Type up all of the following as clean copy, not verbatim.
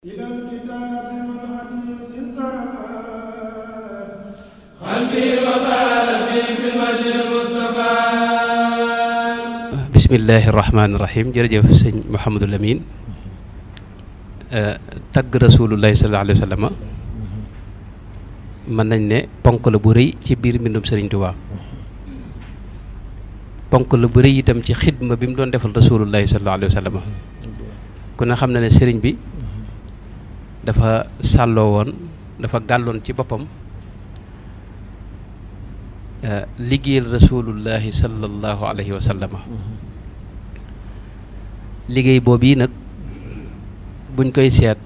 إلى الكتاب والحديث انصرفا قلبي وقلبي بالوجه المصطفى بسم الله الرحمن الرحيم jërëjëf sëñ Mouhamadou Lamine tagg rasulullahi sallallahu alayhi wa sallam mën nañ ne ponk la bu rëy ci biir mbindum Sëriñ Tuubaa ponk la bu rëy itam ci xidma bi mu doon defal rasulullahi sallallahu alayhi wa sallam ku ne xam na ne sëriñ bi dafa sàlloo woon dafa gàlloon ci boppam liggéeyal rasulullahi sallallahu alayhi wa sallam liggéey boobu yi nag buñ koy seet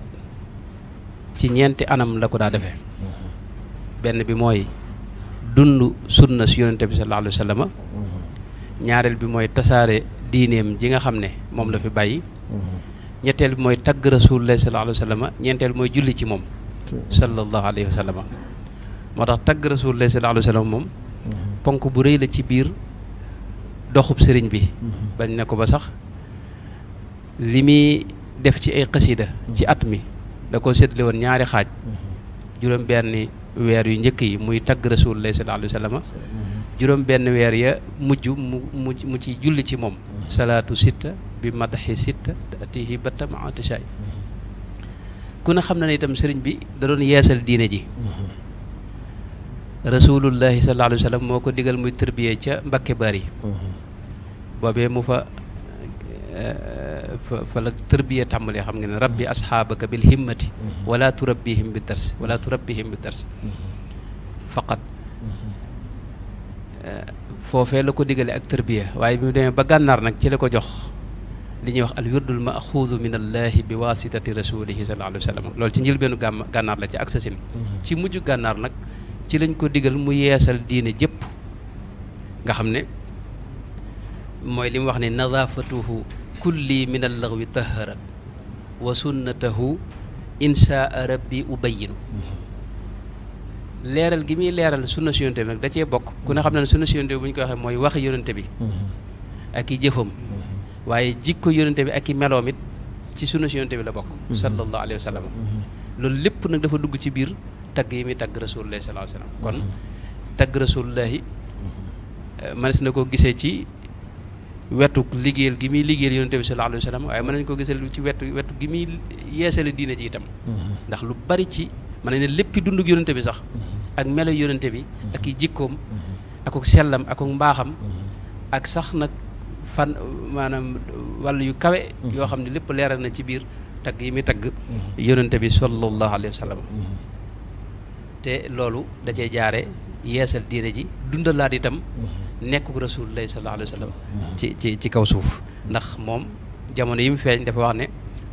ci ñeenti anam la ko daa defee benn bi mooy dund sunna si yonente bi sallallahu alayhi wa sallam ñaareel bi mooy tasaare diineem ji nga xam ne moom la fi bàyyi ñetteel bi mooy tagg rasulullahi sallallahu alayhi wa sallam ñeenteel mooy julli ci moom sallallahu alayhi wa sallam moo tax tagg rasulullahi sallallahu alayhi wa sallam moom ponk bu rëy la ci biir doxub sëriñ bi bañ ne ko ba sax li muy def ci ay xasida ci at mi da ko séddale woon ñaari xaaj juróom benn weer yu njëkk yi muy tagg rasulullahi sallallahu alayhi wa sallam juróom benn weer ya mujj mu ci julli ci moom salaatu sitta bi madaxi sitta atihi batta ma atishaay ku ne xam na ne itam sëriñ bi da doon yeesal diine ji rasulullahi sallallahu alayhi wa sallam moo ko digal muy tërbiyee ca Mbakke Bari boobee mu fa la tërbiyee tàmbalee xam nga ne rabbi asxaabaka bil himmati wala turabbihim bi darsi wala turabbihim bi darsi faqat foofee la ko digale ak tërbiya waaye bi mu demee ba gànnaar nag ci la ko jox li ñuy wax al wirdul maxuudu min allahi bi wasitati rasulihi sallallahu alayhi wa sallam loolu ci njëlbeenu gànnaar la ci ak sasin ci mujj gànnaar nag ci lañ ko digal mu yeesal diine jëpp nga xam ne mooy li mu wax ne nadafatuhu kulli min allaghwi taharat wa sunnatahu inshaa rabbi ubayinu leeral gi muy leeral sunna si yonente bi nag da cee bokk ku ne xam ne sunna si yonente bi bu ñu ko waxee mooy waxi yonente bi ak i jëfam waaye jikko yonente bi ak i meloom it ci sunna si yonente bi la bokk sallallahu alayhi wa sallam loolu lépp nag dafa dugg ci biir tagg yi muy tagg rasulullahi sallallahu alayhi wa sallam kon tagg rasulullahi mënees na ko gisee ci wetu liggéeyal gi muy liggéeyal yonente bi sallallahu alayhi wa sallam waaye mën nañu ko gisee ci wetu gi muy yeesale diine ji itam ndax lu bari ci mën nañ ne léppi dundug yonente bi sax ak melo yonente bi ak i jikkoom ak sellam ak mbaaxam ak sax nag fan maanaam wàllu yu kawe yoo xam ne lépp leeral na ci biir tagg yi muy tagg yonente bi sallallahu alayhi wa sallam te loolu da cee jaare yeesal diine ji dundalaat itam nekkuk rasulullahi sallallahu alayhi wa sallam ci kaw suuf ndax moom jamono yi mu feeñ dafa wax ne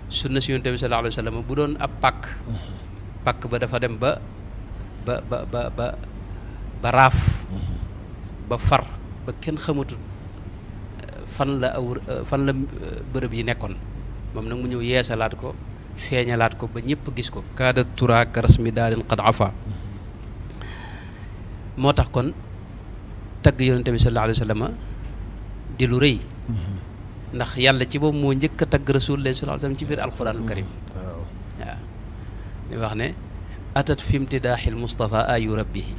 sunna si yonente bi sallallahu alayhi wa sallam bu doon ab pàkk ba dafa dem ba raaf ba far ba kenn xamatul fan la bërëb yi nekkoon moom nag mu ñëw yeesalaat ko feeñalaat ko ba ñëpp gis ko kaada turaak rasmi daarin qad afa moo tax kon tagg yonente bi sallallahu alayhi wa sallam di lu rëy ndax yàlla ci boobu moo njëkk a tagg rasulullah sallallahu alayhi wa sallam ci biir alquranul karim waaw li wax ne atat fi imtidaaxil Mustafa ayu rabbihi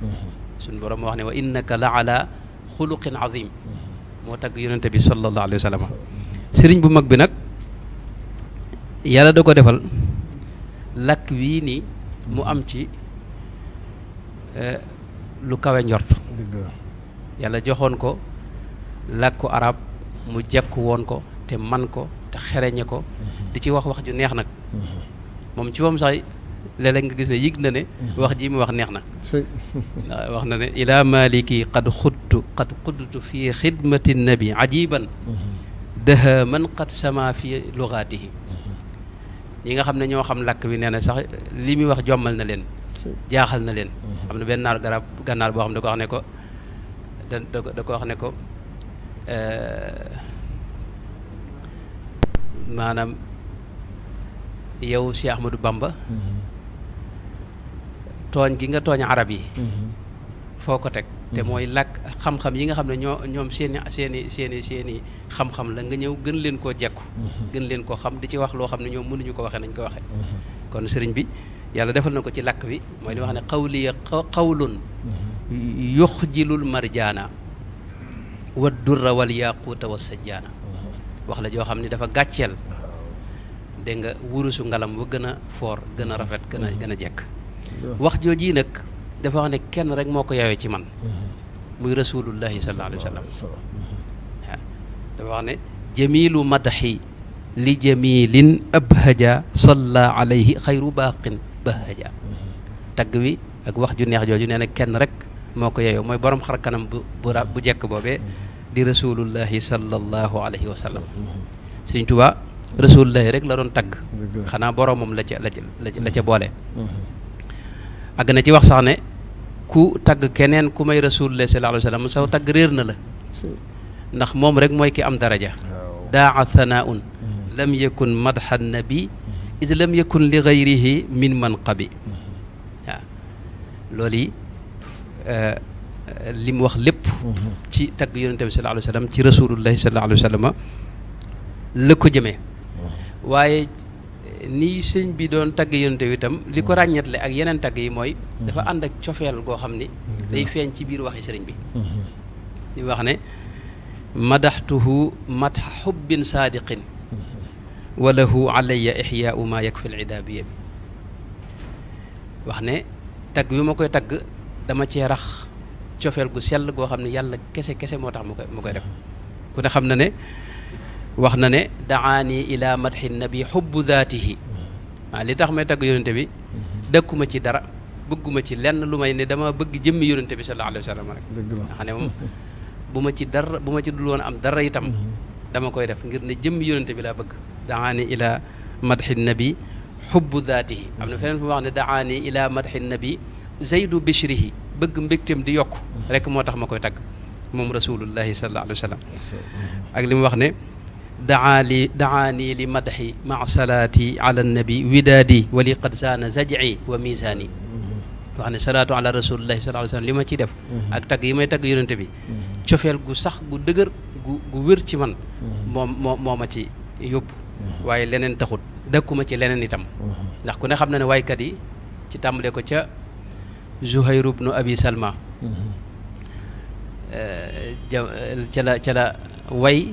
suñ borom moo wax ne wa innaka la ala xuluqin azim moo tagg yonente bi sallallahu alayhi wa sallam sëriñ bu mag bi nag yàlla da ko defal làkk wii ni mu am ci lu kawe njort yàlla joxoon ko làkku arab mu jekku woon ko te man ko te xereñe ko di ci wax ju neex nag moom ci moom sax léeg-léeg nga gis ne yëg na ne wax ji mu wax neex na wax na ne ila maliki qad xudtu fi xidmati nabi ajiban daha man qad sama fi lugaatihi ñi nga xam ne ñoo xam làkk bi nee na sax li muy wax jommal na leen jaaxal na leen am na benn naar gànnaar boo xam ne da ko wax ne ko da ko wax ne ko maanaam yow Cheikh Ahmadou Bamba tooñ gi nga tooñ arab yi foo ko teg te mooy làkk xam-xam yi nga xam ne ñoom seeni xam-xam la nga ñëw gën leen koo jekku gën leen koo xam di ci wax loo xam ne ñoom mënuñu ko waxee nañ ko waxee kon sëriñ bi yàlla defal na ko ci làkk wi mooy li wax ne qawliya qawlun yuxjilul marjaana wa durra wal yaquuta wa sajjaana wax la joo xam ni dafa gàcceel dégg nga wurusu ngalam ba gën a foor gën a rafet gën a jekk wax jooji nag dafa wax ne kenn rek moo ko yawee ci man muy rasulullahi sallallahu alayhi wa sallam waaw dafa wax ne jamilu madaxi li jamilin abhaja salla alayhi xayru baaqin bahaja tagg wi ak wax ju neex jooju nee na kenn rek moo ko yeyoo mooy borom xar kanam bu jekk boobee di rasulullahi sallallahu alayhi wa sallam Sëriñ Tuubaa rasulullahi rek la doon tagg xanaa boromam la ca boole àgg na ci wax sax ne ku tagg keneen ku may rasulullahi sallallahu alayhi wa sallam saw tagg réer na la ndax moom rek mooy ki am daraja daa thanaun lam yakun madha nabi is lam yakun li gayrihi min manqabi waaw loolu yi li mu wax lépp ci tagg yonente bi sallallahu alayhi wa sallam ci rasulullahi sallallahu alayhi wa sallam la ko jëmee waaye nii sëñ bi doon tagg yonente bi itam li ko ràññetle ak yeneen tagg yi mooy dafa ànd ak cofeel goo xam ni day feeñ ci biir waxi sëriñ bi li wax ne madaxtuhu madha xubbin saadiqin wa lahu alayya ixyaau ma yakfi l idaabiya bi wax ne tagg bi ma koy tagg dama cee rax cofeel gu sell goo xam ne yàlla kese moo tax mu koy def ku ne xam na ne wax na ne daani ila madxi nabi xubbu daatihi waaw li tax may tagg yonente bi dëkkuma ci dara bëgguma ci lenn lu may ne dama bëgg jëmmi yonente bi sallallahu alayhi wa sallam rek nga xam ne moom bu ma ci dul woon am dara itam dama koy def ngir ne jëmmi yonente bi laa bëgg daani ila madxi nabi xubbu daatihi am na feneen fu ma wax ne daani ila madxi nabi zaydu bishrihi bëgg mbégteem di yokk rek moo tax ma koy tagg moom rasulullahi sallallahu alayhi wa sallam ak li mu wax ne daani li madxi maa salaati ala nabi widaadi wali qad saana zajci wa misaani wax ne salaatu ala rasulillahi sallallahu alayhi wa sallam li ma ciy def ak tagg yi may tagg yonente bi cofeel gu sax gu dëgër gu wér ci man moo ma ci yóbbu waaye leneen taxut dëkkuma ci leneen itam ndax ku ne xam na ne waaykat yi ci tàmbale ko ca Zuhayr ibnu Abi Salma ca la way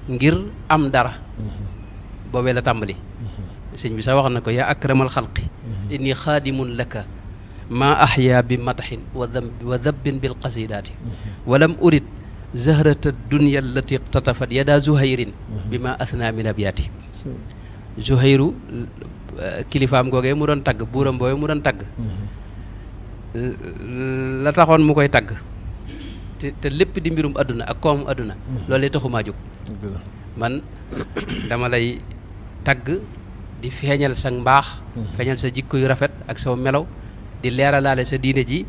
ngir am dara boobee la tàmbali sëñ bi sax wax na ko yaa akramal xalqi inni xaadimun laka maa ahya bi madaxin wa dabbin bil qasidaati walam urid zahrata dunya allati iqtatafat yada Zuhayrin bi ma athna min abyaati Zuhayru kilifaam googee mu doon tagg buuram boobee mu doon tagg la taxoon mu koy tagg te lépp di mbirum adduna ak koomum adduna loolu taxumaa jóg man dama lay tagg di feeñal sa mbaax feeñal sa jikko yu rafet ak sa melaw di leeralaale sa diine ji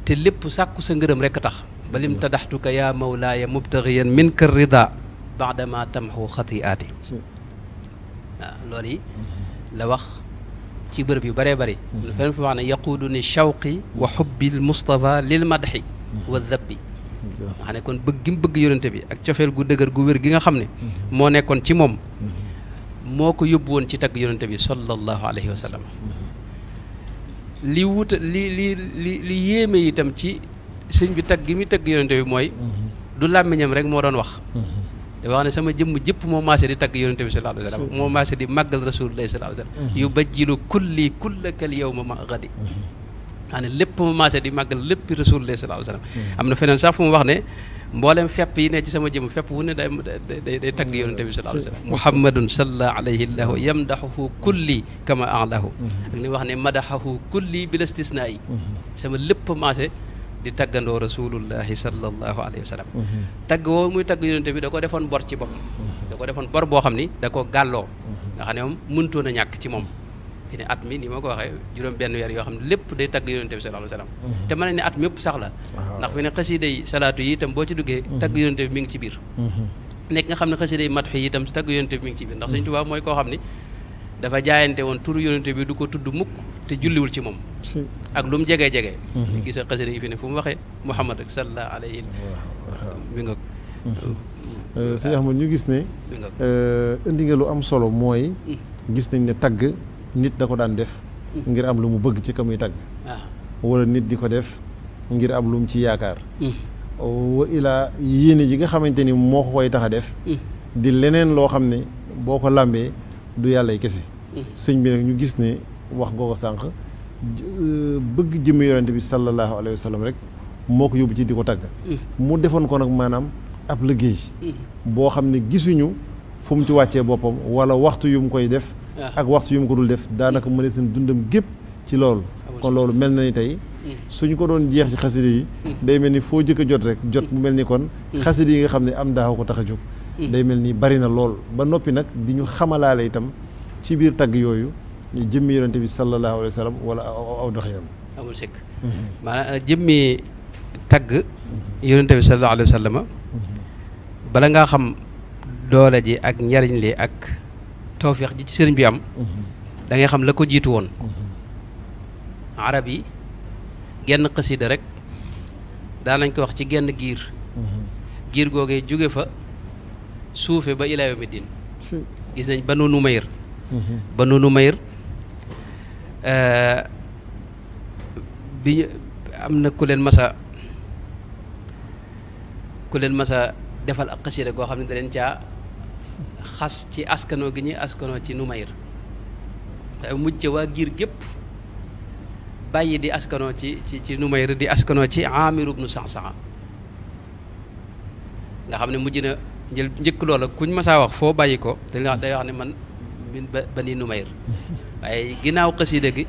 te lépp sàkku sa ngërëm rekk tax balim tadaxtuka yaa mawlaaya mubtagiyan minka rida baadama tamxu xatiaati waaw loolu yi la wax ci bërëb yu bëree bëri feneen fi wax ne yaquudu ni shawqi wa xubbil mustafa lil madxi wa dabbi nga xam ne kon bëgg gi mu bëgg yonente bi ak cofeel gu dëgër gu wér gi nga xam ne moo nekkoon ci moom moo ko yóbbu woon ci tagg yonente bi sallallahu alayhi wa sallam li yéeme itam ci sëñ bi tagg gi muy tagg yonente bi mooy du làmmiñam rek moo doon wax da wax ne sama jëmm jëpp moo maase di tagg yonente bi sallallahu alayhi wa sallam moo maase di màggal rasulullahi sallallahu alayhi wa sallam yu bajjilu kulli kullakal yawma ma gadi xam ne lépp ma maase di màggal lépp rasulullahi sallallahu alayhi wa sallam am na feneen sax fu mu wax ne mboolem fepp yi ne ci sama jëmm fepp wu ne day tagg yonente bi sallallahu alayhi wa sallam muhammadun salla alayhi llahu yamdaxuhu kulli kama alahu ak li wax ne madaxahu kulli bil istisnaa yi sama lépp maase di taggandoo rasulullahi sallallahu alayhi wa sallam tagg woo muy tagg yonente bi da ko defoon bor ci boppam da ko defoon bor boo xam ni da ko gàlloo nga xam ne moom mënutoon a ñàkk ci moom fi ne at mi ni ma ko waxee juróom benn weer yoo xam ne lépp day tagg yonente bi sallallahu alayhi wa sallam te mën na ne at mi yëpp sax la ndax fi ne xasida yi salaatu yi itam boo ci duggee tagg yonente bi mi ngi ci biir nekk nga xam ne xasida yi matxu yi itam tagg yonente bi mi ngi ci biir ndax Sëñ Tuubaa mooy koo xam ni dafa jaayante woon turu yonente bi du ko tudd mukk te julliwul ci moom ak lu mu jege-jege ñu gis xasida yi fi ne fu mu waxee Muhammad rek sallallahu alayhi mi nga sëñ Ahmad ñu gis ne indi nga lu am solo mooy gis nañ ne tagg nit da ko daan def ngir am lu mu bëgg ci ka muy tagg waaw wala nit di ko def ngir am lu mu ci yaakaar wa ilaa yéene ji nga xamante ni moo ko koy tax a def di leneen loo xam ne boo ko làmbee du yàllay kese sëñ bi nag ñu gis ne wax nga ko sànq bëgg jëmmi yonente bi sallallahu alayhi wa sallam rek moo ko yóbbu ci di ko tagg mu defoon ko nag maanaam ab liggéey boo xam ne gisuñu fu mu ci wàccee boppam wala waxtu yu mu koy def ak waxtu yu mu ko dul def daanaka mu ne seen dundam gépp ci loolu kon loolu mel na ni tey suñu ko doon jeex ci xasida yi day mel ni foo jëkk a jot rek jot mu mel ni kon xasida yi nga xam ne am daaw ko tax a jóg day mel ni bari na lool ba noppi nag di ñu xamalaale itam ci biir tagg yooyu jëmmi yonente bi sallallahu alayhi wa sallam wala aw doxinam amul sikk maanaam jëmmi tagg yonente bi sallallahu alayhi wa sallam bala ngaa xam doole ji ak njariñ li ak tawfeex ji ci sëriñ bi am da ngay xam la ko jiitu woon arab yi genn xasida rek daa nañ ko wax ci genn giir googee jóge fa suufe ba ilaa yawmi diin gis nañ Banu Numayr Banu Numayr bi am na ku leen masa defal ak xasida goo xam ne da leen caa xas ci askanoo gi ñuy askanoo ci Numayr waaye mujj ca waa giir gépp bàyyi di askanoo ci Numayr di askanoo ci Aamir ibnu Sa'sa'a nga xam ne mujj na njëkk loola kuñ masaa wax foo bàyyi ko day wax ne man min bani Numayr waaye ginnaaw xasida gi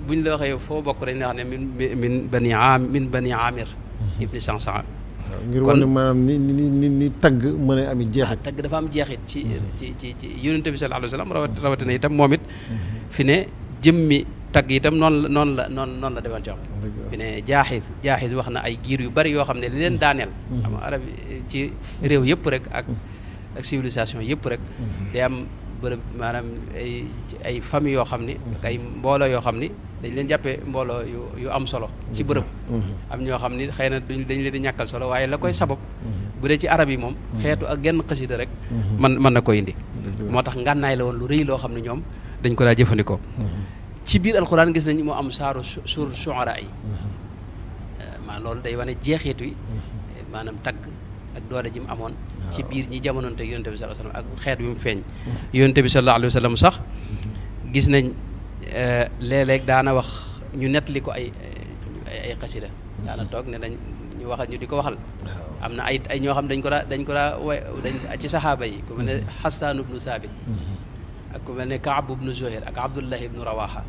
buñ la waxee foo bokk dañ la wax ne min bani Aamir ibnu Sa'sa'a ngir wane maanaam ni tagg mën a am jeexit tagg dafa am jeexit ci yonente bi sallallahu alayhi wa sallam rawatina itam moom it fi ne jëmmi tagg itam noonu la defoon ci am fi ne jaaxis wax na ay giir yu bari yoo xam ne li leen daaneel xam nga arab ci réew yëpp rek ak civilisation yëpp rek day am bërëb maanaam ay famille yoo xam ni ak ay mbooloo yoo xam ni dañ leen jàppee mbooloo yu am solo ci bërëb am ñoo xam ni xëy na dañ leen di ñàkkal solo waaye la koy sabab bu dee ci arab yi moom xeetu ak genn xasida rek mën na koy indi moo tax ngànnaay la woon lu rëy loo xam ne ñoom dañ ko daa jëfandikoo ci biir alxuraan gis nañ moo am saaru suur shu'ara yi maa loolu day wane jeexit wi maanaam tagg ak doole ji mu amoon ci biir ñi jamonoonte yonente bi sallallahu alayhi wasallam ak xeet bi mu feeñ yonente bi sallallahu alayhi wasallam sax gis nañ léeg-léeg daana wax ñu nettali ko ay xasida daana toog ne ñu waxal ñu di ko waxal am na ay ñoo xam dañ ko daa ci saxaaba yi ku mel ne Hassan ibnu Saabit ak ku mel ne Kaab ibnu Zuhayr ak Abdullah ibnu Rawaha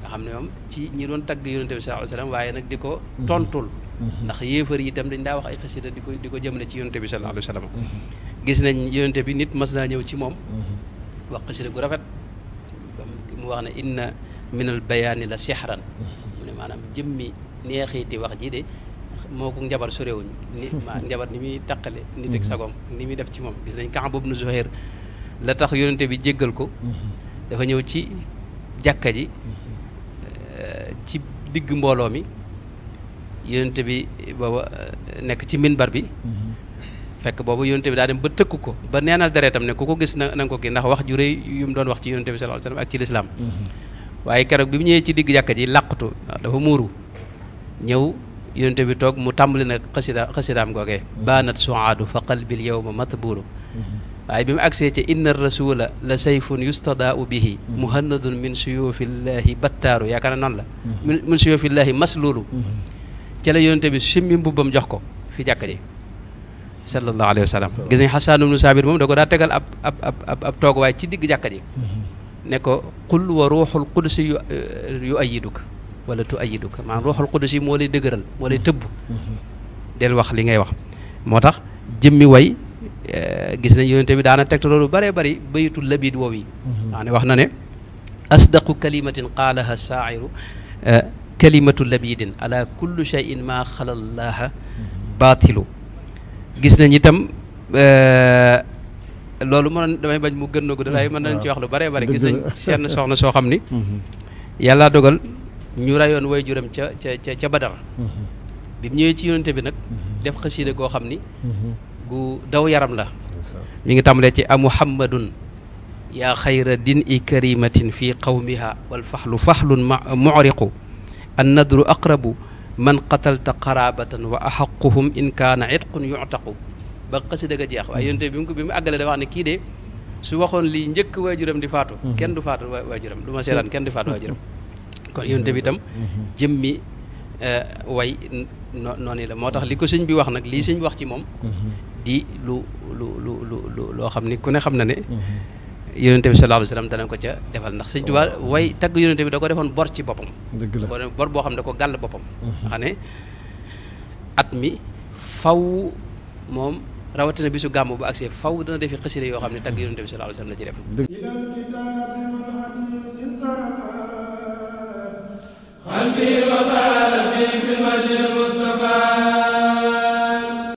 nga xam ne moom ci ñi doon tagg yonente bi sallallahu alayhi wasallam waaye nag di ko tontul ndax yéefar yi itam dañ daa wax ay xasida di ko jëmale ci yonente bi sallallahu alayhi wasallam gis nañ yonente bi nit mas naa ñëw ci moom wax xasida gu rafet mu wax ne inna min al bayaani la sihran mu ne maanaam jëmmi neexiiti wax ji de moo ko njabar sorewuñ njabar ni muy taqale nit ak sagom ni muy def ci moom gis nañ Kaab ibnu Zuhayr la tax yonente bi jéggal ko dafa ñëw ci jàkka ji ci digg mbooloo mi yonente bi booba nekk ci minbar bi fekk boobu yonente bi daa dem ba tëkku ko ba neenal deretam ne ku ko gis na nga ko kii ndax wax ju rëy yu mu doon wax ci yonente bi sallallahu alayhi wasallam ak ci lislaam waaye keroog bi mu ñëwee ci digg jàkka ji làqatu dafa muuru ñëw yonente bi toog mu tàmbali nag xasidaam googee baanat suaadu fa qalbil yawma matbuuru waaye bi mu agsee ca inna rasula la sayfun yustadaau bihi muhannadun min suyufillahi battaaru yaakaar na noonu la min suyufillahi masluulu ca la yonente bi simmi mbubbam jox ko fi jàkka ji sallallahu alayhi wa sallam gis nañ Hassan ibnu Saabit moom da ko daa tegal ab toog waaye ci digg jàkka ji ne ko qul wa ruuxul qudsi yu ayiduka wala tu ayiduka maanaam ruuxul qudsi moo lay dëgëral moo lay tëbb del wax li ngay wax moo tax jëmmi way gis nañ yonente bi daana tegte loolu bëree bëri bayitul labid woow yi waa ne wax na ne asdaqu kalimatin qaalaha saa'iru kalimatu labidin ala kulli shay'in ma xalallaha baatilu gis nañ itam loolu mënoon damay bañ mu gën na gudd waaye mën nañ ci wax lu bëree bëri gis nañ seen soxna soo xam ni yàlla dogal ñu rayoon way juram ca Badar bi mu ñëwee ci yonente bi nag def xasiida goo xam ni gu daw yaram la mi ngi tàmbalee ci a muhammadun yaa xayra din i karimatin fi qawmiha wal faxlu faxlun mucriqu an nadru aqrabu man qatalta qarabatan wa axaquhum in kaana itqun yuctaqu ba xasida ga jeex waaye yonte bi mu àggale dafa wax ne kii de su waxoon lii njëkk waajuram di faatu kenn du faatu waajuram du ma seetaan kenn du faatu waajuram kon yonte bi itam jëmmi way noonu la moo tax li ko sëñ bi wax nag lii sëñ bi wax ci moom di loo xam ni ku ne xam na ne yonente bi sallallahu alayhi wa sallam danañ ko ca defal ndax sëñ Tuubaa way tagg yonente bi da ko defoon bor ci boppam bor boo xam ne da ko gàll boppam nga xam ne at mi faw moom rawatina bisu gàmm bu agsee faw dana defi xasida yoo xam ne tagg yonente bi sallallahu alayhi wa sallam la ci def